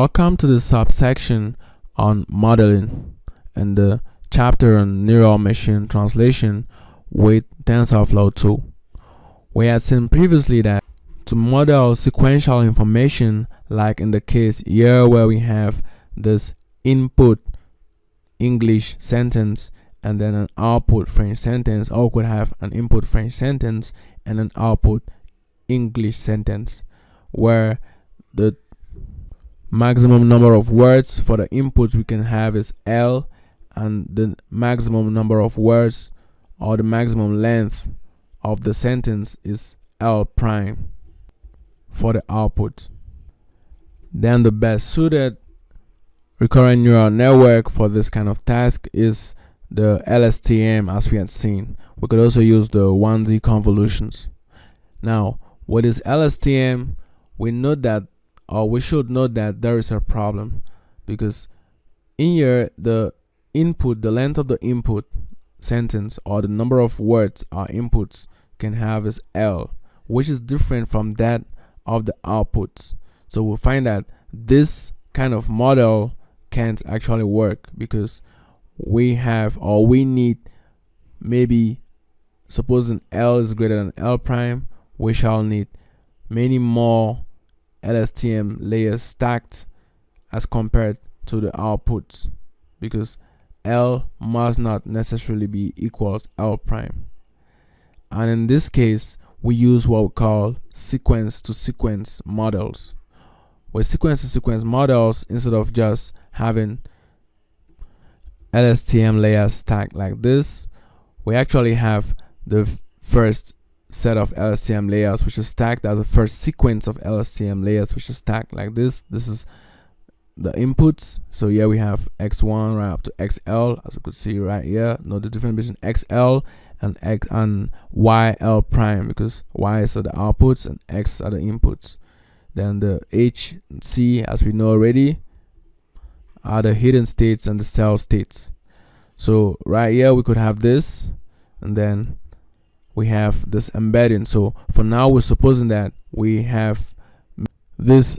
Welcome to the subsection on modeling and the chapter on neural machine translation with TensorFlow 2. We had seen previously that to model sequential information, like in the case here where we have this input English sentence and then an output French sentence, or could have an input French sentence and an output English sentence, where the maximum number of words for the inputs we can have is L, and the maximum number of words or the maximum length of the sentence is L prime for the output. Then the best suited recurrent neural network for this kind of task is the LSTM, as we had seen. We could also use the 1D convolutions. Now, what is LSTM? We note that, or we should note that there is a problem, because in here the input, the length of the input sentence or the number of words our inputs can have is L, which is different from that of the outputs. So we'll find that this kind of model can't actually work, because we have, or we need, maybe supposing L is greater than L prime, we shall need many more LSTM layers stacked as compared to the outputs, because L must not necessarily be equals L prime. And in this case, we use what we call sequence to sequence models. With sequence to sequence models, instead of just having LSTM layers stacked like this, we actually have the first set of LSTM layers which is stacked as the first sequence of LSTM layers which is stacked like this. This is the inputs. So here we have x1 right up to xl, as you could see right here. Note the difference between xl and x and yl prime, because y is the outputs and x are the inputs. Then the h and c, as we know already, are the hidden states and the cell states. So right here we could have this, and then we have this embedding. So for now, we're supposing that we have this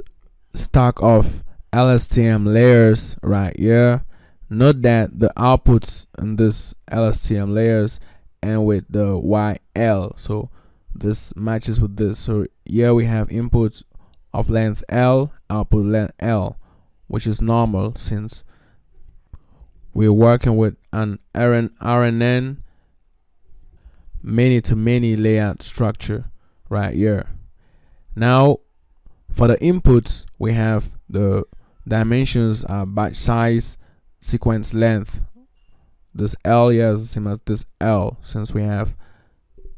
stack of LSTM layers right here. Note that the outputs in this LSTM layers and with the YL, so this matches with this. So here we have inputs of length L, output length L, which is normal since we're working with an RNN many-to-many layout structure right here. Now, for the inputs, we have the dimensions are batch size, sequence length. This L here is the same as this L, since we have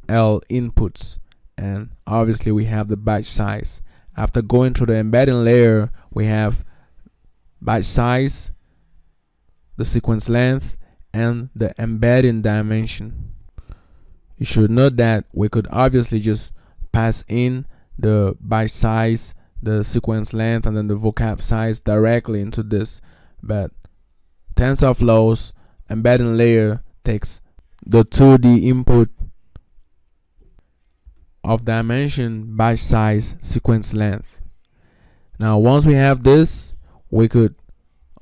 L inputs, and obviously we have the batch size. After going through the embedding layer, we have batch size, the sequence length, and the embedding dimension. You should note that we could obviously just pass in the batch size, the sequence length, and then the vocab size directly into this, but TensorFlow's embedding layer takes the 2D input of dimension, batch size, sequence length. Now once we have this, we could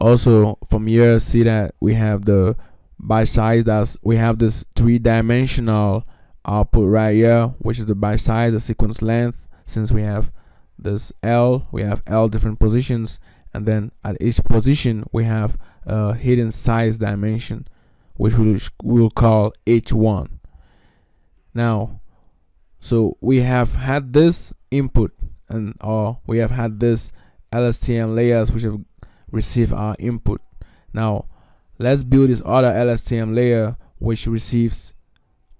also from here see that we have the batch size. That's, we have this three-dimensional output right here, which is the batch size, the sequence length. Since we have this L, we have L different positions, and then at each position we have a hidden size dimension, which we will call H1. Now, so we have had this input, and or we have had this LSTM layers which have received our input. Now let's build this other LSTM layer which receives,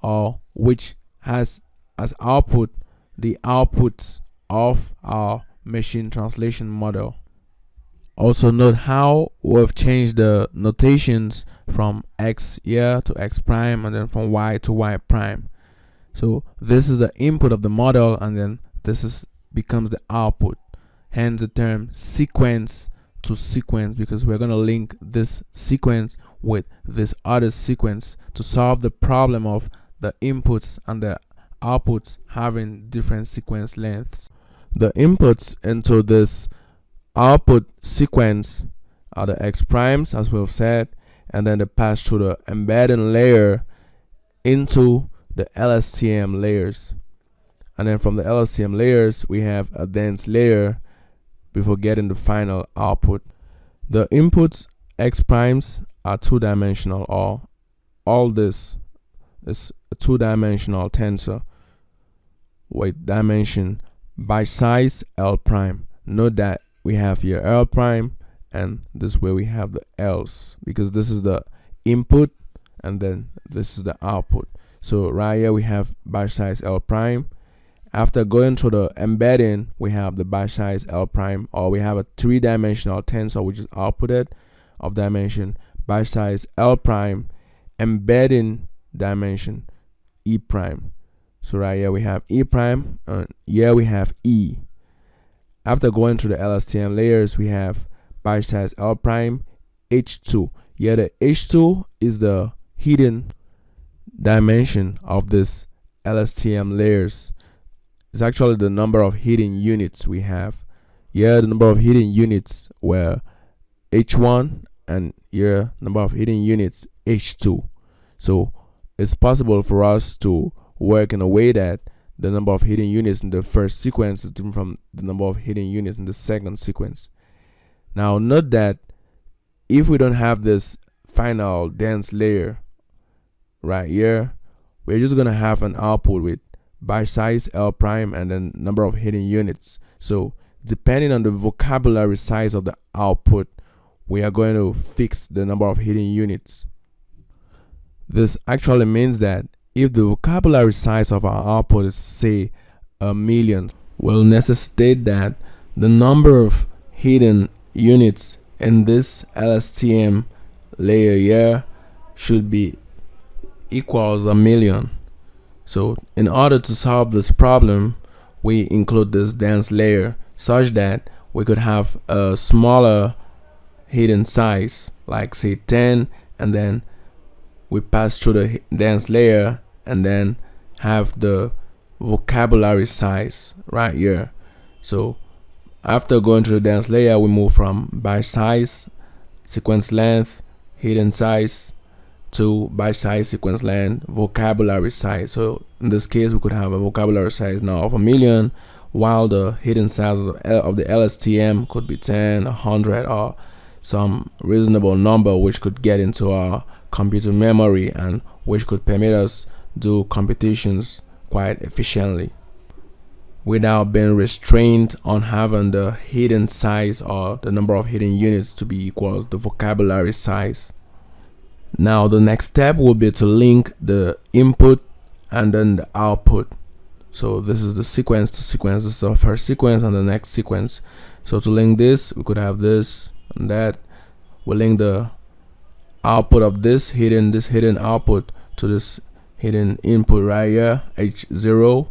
or which has as output, the outputs of our machine translation model. Also note how we've changed the notations from x here to x prime, and then from y to y prime. So this is the input of the model, and then this becomes the output. Hence the term sequence to sequence, because we're going to link this sequence with this other sequence to solve the problem of the inputs and the outputs having different sequence lengths. The inputs into this output sequence are the X primes, as we've said, and then they pass through the embedding layer into the LSTM layers. And then from the LSTM layers, we have a dense layer before getting the final output. The inputs X primes are two-dimensional, or all this is a two-dimensional tensor with dimension by size L prime. Note that we have here L prime, and this way we have the L's, because this is the input and then this is the output. So right here we have by size L prime. After going through the embedding, we have the by size L prime, or we have a three-dimensional tensor which is outputted of dimension by size L prime, embedding dimension E prime. So right here we have E prime, and here we have E. After going through the LSTM layers, we have by size L prime H2. Here the H2 is the hidden dimension of this LSTM layers. It's actually the number of hidden units we have. Here the number of hidden units were H1, and here number of hidden units H2. So it's possible for us to work in a way that the number of hidden units in the first sequence is different from the number of hidden units in the second sequence. Now note that if we don't have this final dense layer right here, we're just gonna have an output with by size L prime and then number of hidden units. So depending on the vocabulary size of the output, we are going to fix the number of hidden units. This actually means that if the vocabulary size of our output is, say, 1,000,000, will necessitate that the number of hidden units in this LSTM layer here should be equals 1,000,000. So in order to solve this problem, we include this dense layer such that we could have a smaller hidden size, like say 10, and then we pass through the dense layer and then have the vocabulary size right here. So after going through the dense layer, we move from by size, sequence length, hidden size, to by size, sequence length, vocabulary size. So in this case, we could have a vocabulary size now of 1,000,000, while the hidden size of the LSTM could be 10, 100, or some reasonable number which could get into our computer memory and which could permit us do computations quite efficiently without being restrained on having the hidden size or the number of hidden units to be equal to the vocabulary size. Now the next step will be to link the input and then the output. So this is the sequence to sequence. This is our first sequence and the next sequence. So to link this, we could have this and that. We'll link the output of this hidden output to this hidden input right here, H0,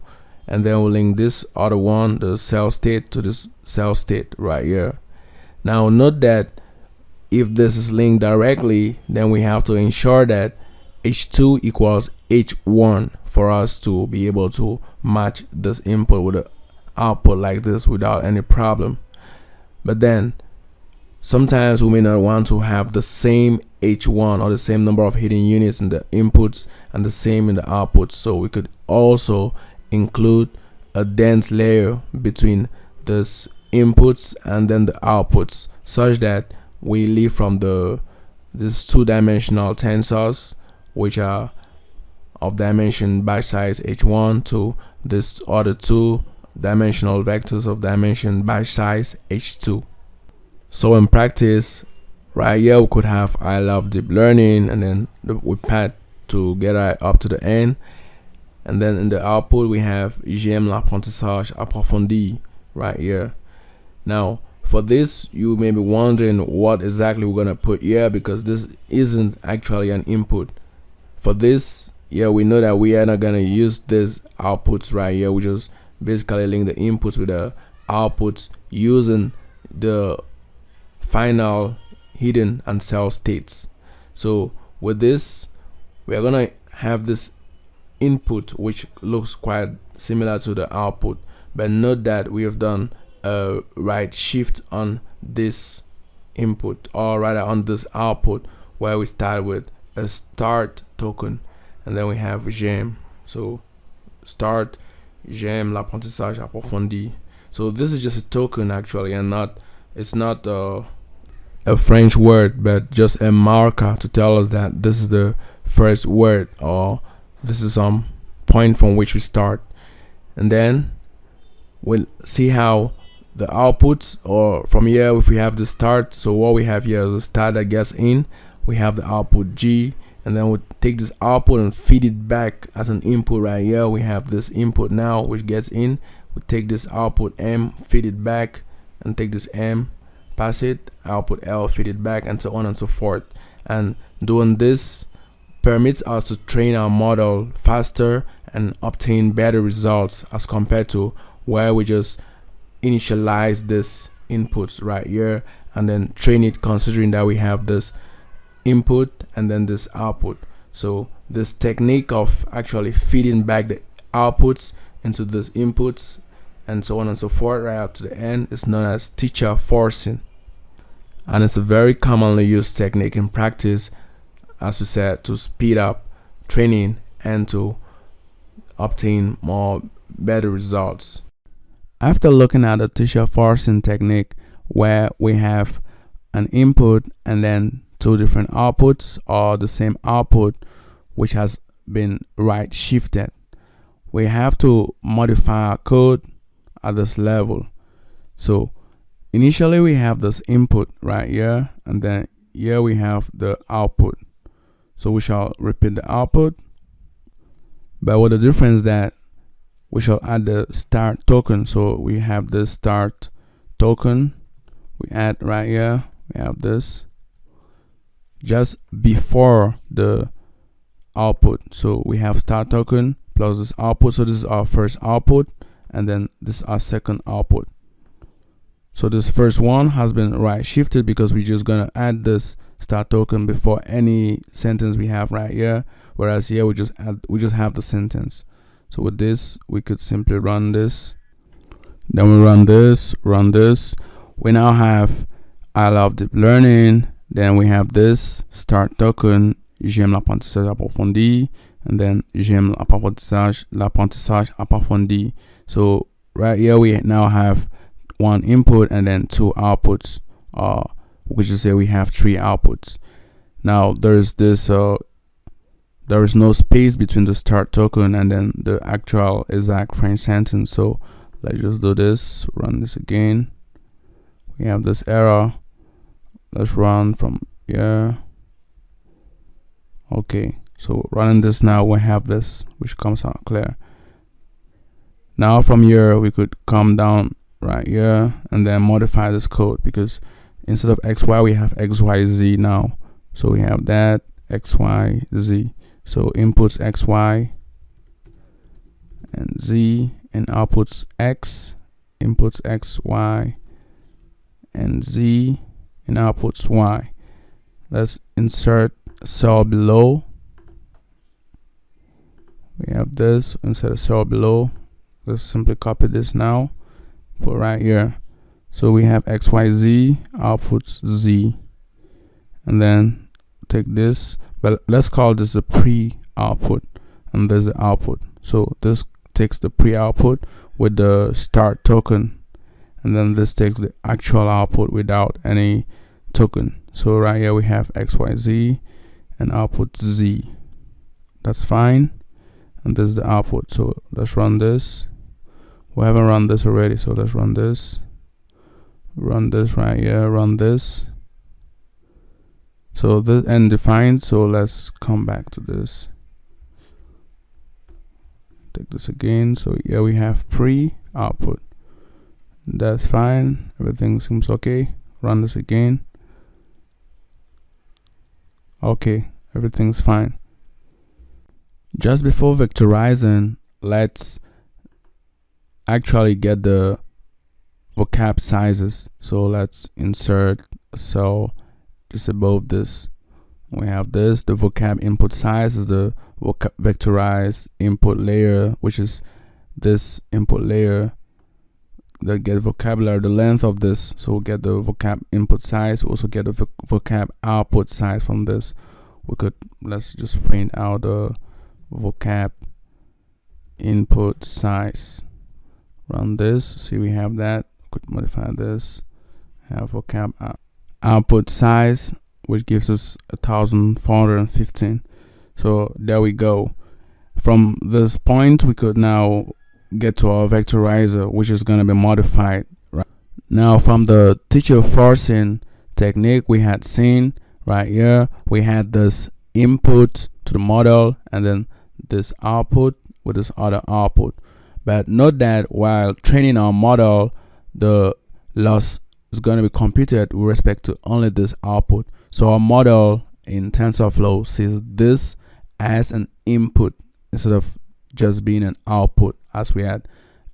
and then we'll link this other one, the cell state, to this cell state right here. Now note that if this is linked directly, then we have to ensure that H2 equals H1 for us to be able to match this input with the output like this without any problem. But then sometimes we may not want to have the same H1 or the same number of hidden units in the inputs and the same in the outputs. So we could also include a dense layer between this inputs and then the outputs, such that we leave from this two-dimensional tensors, which are of dimension by size H1, to this other two-dimensional vectors of dimension by size H2. So in practice, right here we could have I love deep learning, and then we pad to get up to the end, and then in the output we have j'aime l'apprentissage approfondi right here. Now for this, you may be wondering what exactly we're gonna put here, because this isn't actually an input. For this, yeah, we know that we are not gonna use these outputs right here. We just basically link the inputs with the outputs using the final hidden and cell states. So with this, we are gonna have this input which looks quite similar to the output, but note that we have done right shift on this input, or rather on this output, where we start with a start token and then we have gem. So start, gem, l'apprentissage approfondi. So this is just a token actually, and it's not a French word, but just a marker to tell us that this is the first word, or this is some point from which we start. And then we'll see how the outputs, or from here, if we have the start, so what we have here is the start that gets in, we have the output G, and then we'll take this output and feed it back as an input. Right here we have this input now which gets in, we take this output M, feed it back, and take this M, pass it, output L, feed it back, and so on and so forth. And doing this permits us to train our model faster and obtain better results as compared to where we just initialize this inputs right here and then train it, considering that we have this input and then this output. So this technique of actually feeding back the outputs into these inputs and so on and so forth right up to the end is known as teacher forcing, and it's a very commonly used technique in practice, as we said, to speed up training and to obtain better results. After looking at the teacher forcing technique, where we have an input and then two different outputs, or the same output which has been right shifted, we have to modify our code at this level. So initially we have this input right here, and then here we have the output. So we shall repeat the output, but with the difference that we shall add the start token. So we have this start token, we add right here, we have this just before the output. So we have start token plus this output. So this is our first output, and then this is our second output. So this first one has been right shifted because we're just gonna add this start token before any sentence we have right here, whereas here we just have the sentence. So with this we could simply run this, then we run this. We now have I love deep learning, then we have this start token, j'aime l'apprentissage approfondi, and then j'aime l'apprentissage approfondi. So right here we now have one input and then two outputs, we just say we have three outputs. Now there's this there is no space between the start token and then the actual exact French sentence. So let's just do this, run this again. We have this error. Let's run from here. Okay, so running this now, we have this which comes out clear. Now from here we could come down right here and then modify this code, because instead of XY we have XYZ now. So we have that XYZ. So inputs XY and Z, and outputs X, inputs X, Y, and Z, and outputs Y. Let's insert a cell below. We have this, insert a cell below. Let's simply copy this now, put right here. So we have XYZ, outputs Z, and then take this, but let's call this the pre-output, and there's the output. So this takes the pre-output with the start token, and then this takes the actual output without any token. So right here we have XYZ and output Z. That's fine, and this is the output. So let's run this. We haven't run this already, so let's run this right here, run this. So this end defined, so let's come back to this, take this again. So here we have pre-output, that's fine, everything seems okay. Run this again. Okay, everything's fine. Just before vectorizing, let's actually get the vocab sizes. So let's insert a cell just above this. We have this, the vocab input size is the vectorized input layer, which is this input layer. get vocabulary, the length of this. So we'll get the vocab input size, we also get the vocab output size from this. We could, let's just print out the vocab input size. Run this, see we have that. We could modify this, have vocab output size, which gives us 1415. So there we go. From this point we could now get to our vectorizer, which is going to be modified. Right now, from the teacher forcing technique we had seen right here, we had this input to the model and then this output with this other output. But note that while training our model, the loss is going to be computed with respect to only this output. So our model in TensorFlow sees this as an input instead of just being an output, as we had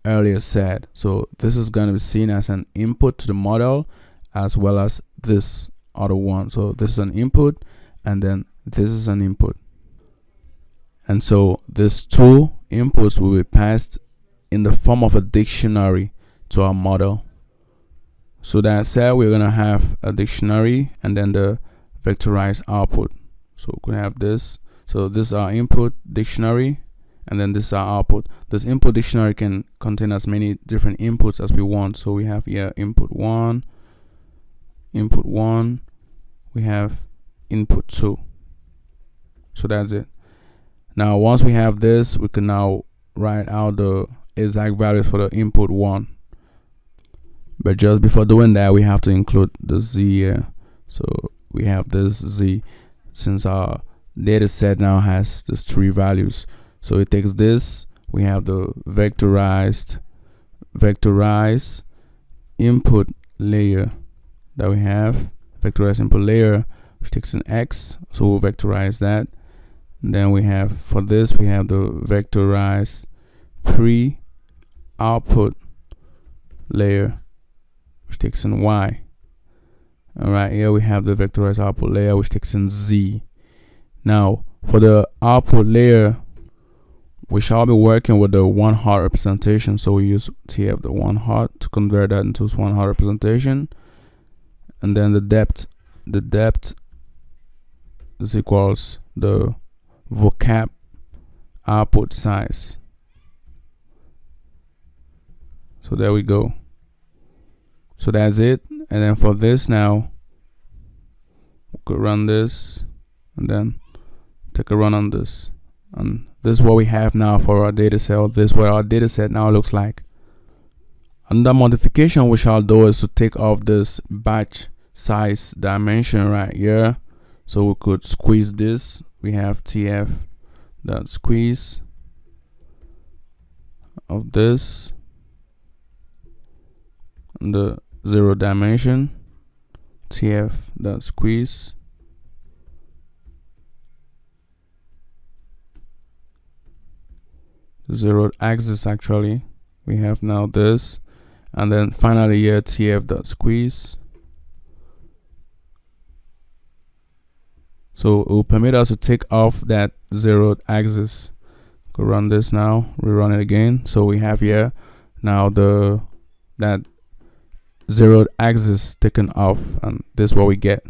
earlier said. So this is going to be seen as an input to the model, as well as this other one. So this is an input and then this is an input, and so these two inputs will be passed in the form of a dictionary to our model. So that said, we're gonna have a dictionary and then the vectorized output. So we could have this. So this is our input dictionary, and then this is our output. This input dictionary can contain as many different inputs as we want. So we have here input 1, we have input 2. So that's it. Now once we have this, we can now write out the exact values for the input 1. But just before doing that, we have to include the z here. So we have this z, since our data set now has these 3 values. So it takes this, we have the vectorized input layer that we have, vectorized input layer, which takes an x, so we'll vectorize that. And then we have, for this, we have the vectorized pre-output layer, which takes in y. All right, here we have the vectorized output layer, which takes in z. Now for the output layer, we shall be working with the 1 hot representation. So we use TF the 1 hot to convert that into 1 hot representation, and then the depth is equals the vocab output size. So there we go. So that's it. And then for this, now we could run this and then take a run on this, and this is what we have now for our data set. This is what our data set now looks like. Another modification we shall do is to take off this batch size dimension right here. So we could squeeze this. We have TF that squeeze of this and the 0 dimension, TF that squeeze, the 0 axis. Actually we have now this, and then finally here TF that squeeze. So it will permit us to take off that 0 axis. Go run this now, rerun it again. So we have here now that 0 axis taken off, and this is what we get.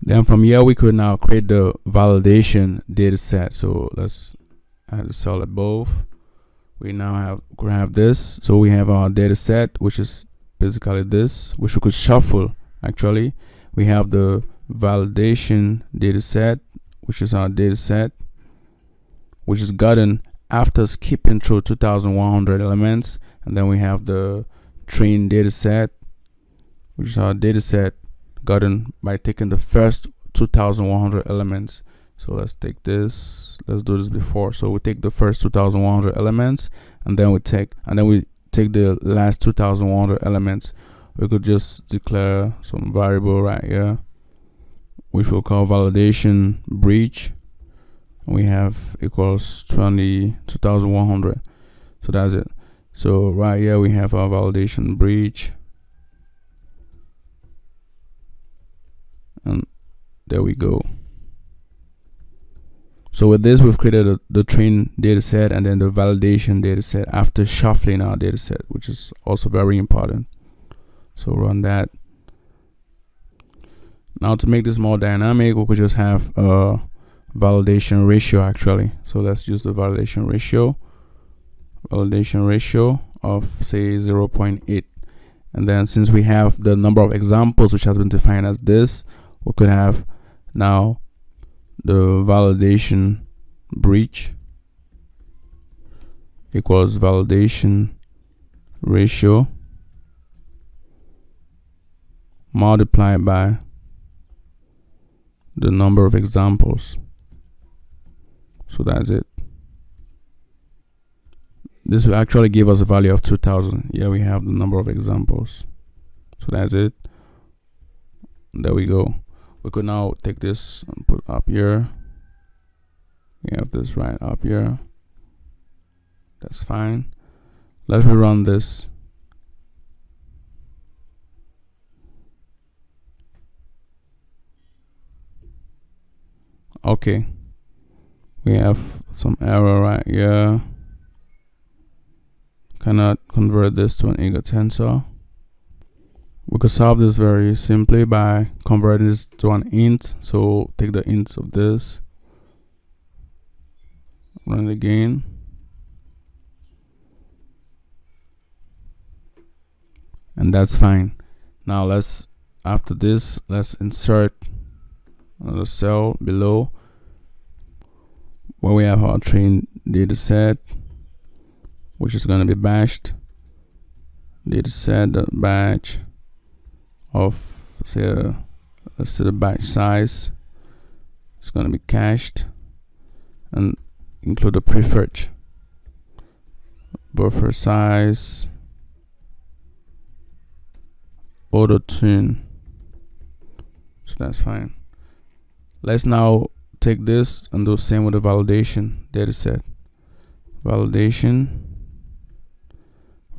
Then from here we could now create the validation data set. So let's add a cell above. We now have this. So we have our data set, which is basically this, which we could shuffle. Actually we have the validation data set, which is our data set, which is gotten after skipping through 2100 elements. And then we have the train data set, which is our data set gotten by taking the first 2100 elements. So let's take this, let's do this before. So we take the first 2100 elements, and then we take the last 2100 elements. We could just declare some variable right here, which we'll call validation breach. We have equals 22,100. So that's it. So right here we have our validation breach, and there we go. So with this, we've created the train data set and then the validation data set after shuffling our data set, which is also very important. So run that. Now to make this more dynamic, we could just have a validation ratio actually. So let's use the validation ratio of say 0.8. And then since we have the number of examples which has been defined as this, we could have now the validation breach equals validation ratio multiplied by the number of examples. So that's it. This will actually give us a value of 2000. Here we have the number of examples. So that's it. There we go. We could now take this and put up here. We have this right up here. That's fine. Let's rerun this. Okay. We have some error right here. Cannot convert this to an eager tensor. We could solve this very simply by converting this to an int. So take the int of this, run it again, and that's fine. Now let's, after this, let's insert another cell below where we have our train data set, which is going to be bashed data set batch of say let's say the batch size. It's going to be cached and include the prefetch buffer size auto tune. So that's fine. Let's now take this and do the same with the validation data set. Validation,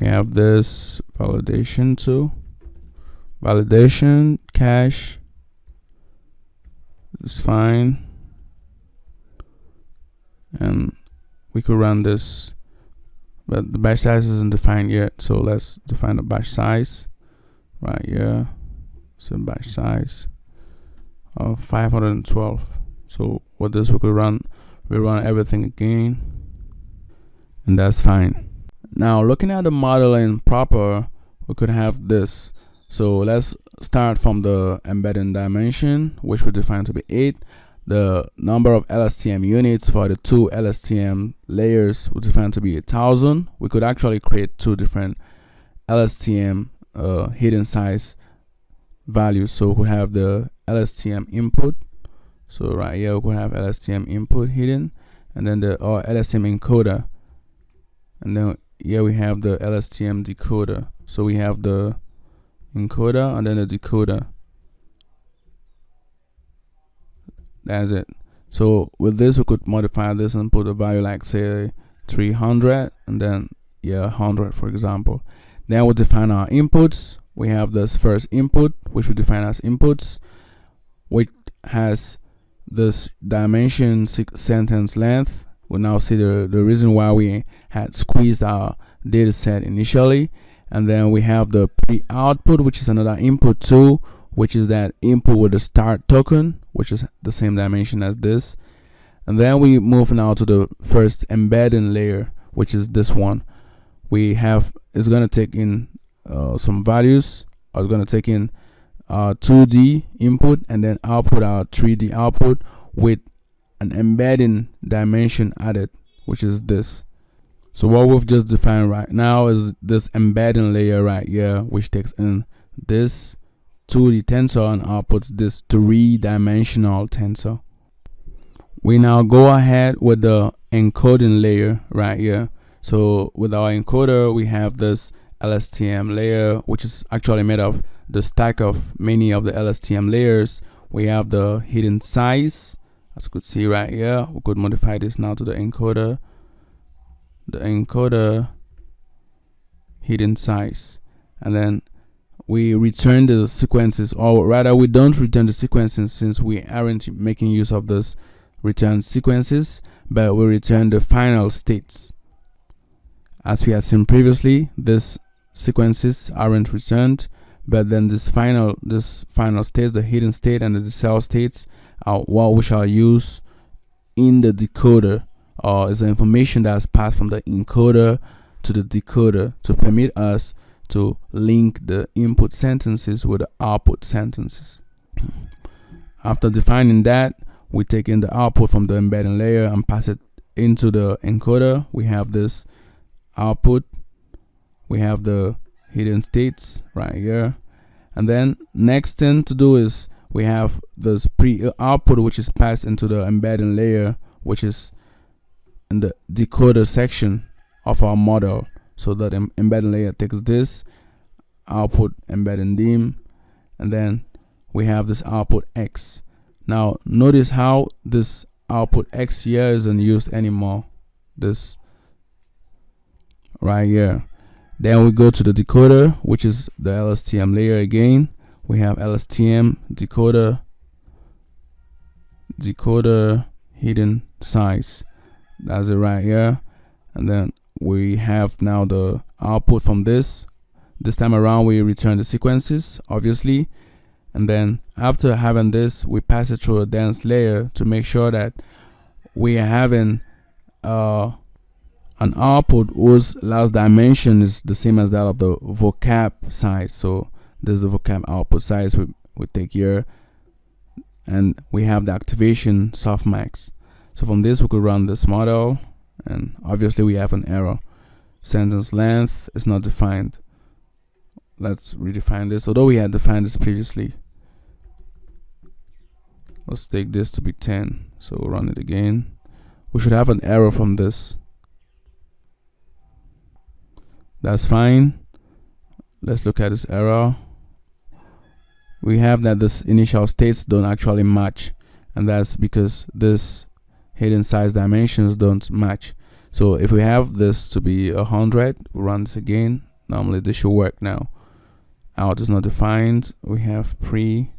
we have this validation too. Validation cache is fine, and we could run this, but the batch size isn't defined yet. So let's define the batch size right here. So batch size of 512. So with this, we could run everything again, and that's fine. Now looking at the modeling proper, we could have this. So let's start from the embedding dimension, which we define to be 8. The number of LSTM units for the 2 LSTM layers we define to be 1000. We could actually create 2 different LSTM hidden size values. So we have the LSTM input. So right here we could have LSTM input hidden, and then the LSTM encoder, and then here we have the LSTM decoder. So we have the encoder and then the decoder. That's it. So with this, we could modify this and put a value like say 300 and then 100 for example. Then we'll define our inputs. We have this first input, which we define as inputs, which has this dimension sentence length. We'll now see the reason why we had squeezed our data set initially. And then we have the pre-output, which is another input too, which is that input with the start token, which is the same dimension as this. And then we move now to the first embedding layer, which is this one. We have, it's going to take in some values. I was going to take in 2D input and then output our 3D output with an embedding dimension added, which is this. So what we've just defined right now is this embedding layer right here, which takes in this 2D tensor and outputs this 3-dimensional tensor. We now go ahead with the encoding layer right here. So with our encoder, we have this LSTM layer, which is actually made of the stack of many of the LSTM layers. We have the hidden size, as you could see right here. We could modify this now to the encoder. The encoder hidden size, and then we return the sequences, or rather we don't return the sequences since we aren't making use of this return sequences, but we return the final states. As we have seen previously, these sequences aren't returned, but then this final states, the hidden state and the decel states, are what we shall use in the decoder, or is the information that is passed from the encoder to the decoder to permit us to link the input sentences with the output sentences. After defining that, we take in the output from the embedding layer and pass it into the encoder. We have this output, we have the hidden states right here, and then next thing to do is we have this output which is passed into the embedding layer, which is in the decoder section of our model. So that embedding layer takes this output embedding dim, and then we have this output X. Now notice how this output X here isn't used anymore, this right here. Then we go to the decoder, which is the LSTM layer again. We have LSTM decoder hidden size. That's it right here. And then we have now the output from this. This time around we return the sequences, obviously. And then after having this, we pass it through a dense layer to make sure that we are having an output whose last dimension is the same as that of the vocab size. So this is the vocab output size we take here, and we have the activation softmax. So from this we could run this model, and obviously we have an error. Sentence length is not defined. Let's redefine this, although we had defined this previously. Let's take this to be 10. So we'll run it again. We should have an error from this. That's fine. Let's look at this error. We have that this initial states don't actually match, and that's because this hidden size dimensions don't match. So if we have this to be 100, we'll run this again. Normally this should work now. Out is not defined. We have pre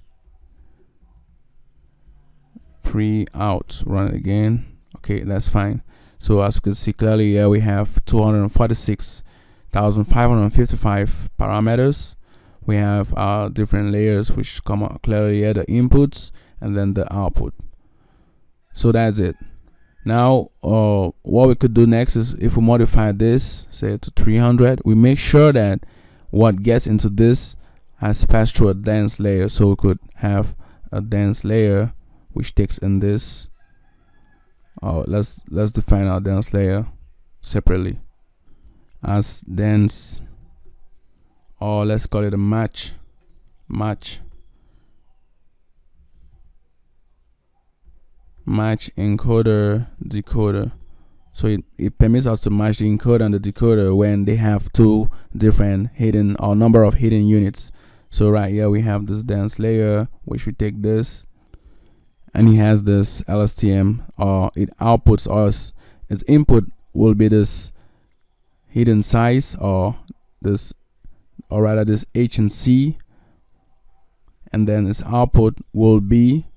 out. Run it again. Okay, that's fine. So as you can see clearly here, we have 246,555 parameters. We have our different layers which come out clearly here, the inputs and then the output. So that's it. Now what we could do next is, if we modify this, say to 300, we make sure that what gets into this has passed through a dense layer. So we could have a dense layer which takes in this. Let's define our dense layer separately as dense, or let's call it a match encoder decoder. So it permits us to match the encoder and the decoder when they have two different hidden or number of hidden units. So right here we have this dense layer which we take this, and it has this LSTM, or it outputs us, its input will be this hidden size, or rather this H and C, and then its output will be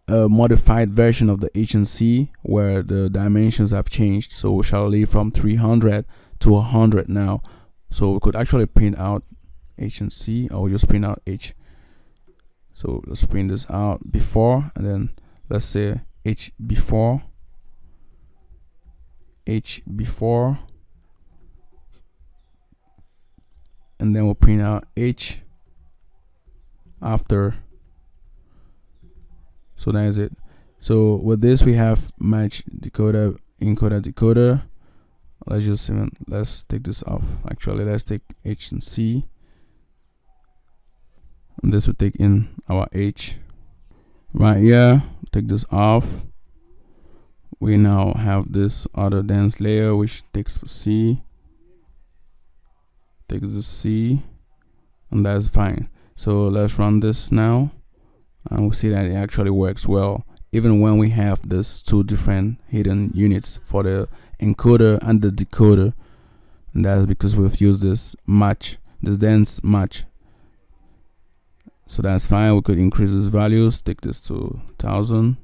a modified version of the H and C where the dimensions have changed. So we shall leave from 300 to 100 now. So we could actually print out H and C, or we just print out H. So let's print this out before, and then let's say H before, and then we'll print out H after. So that is it. So with this we have match decoder, encoder, decoder. Let's take this off. Actually, let's take H and C, and this will take in our H right here. Take this off. We now have this other dense layer which takes for C, takes the C, and that's fine. So let's run this now, and we'll see that it actually works well, even when we have this two different hidden units for the encoder and the decoder. And that's because we've used this dense match. So that's fine. We could increase these values, take this to 1000,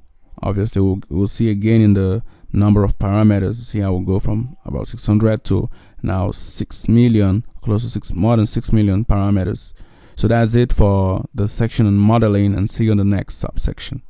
Obviously, we'll see again in the number of parameters. See how we'll go from about 600 to now 6 million, close to more than 6 million parameters. So that's it for the section on modeling, and see you on the next subsection.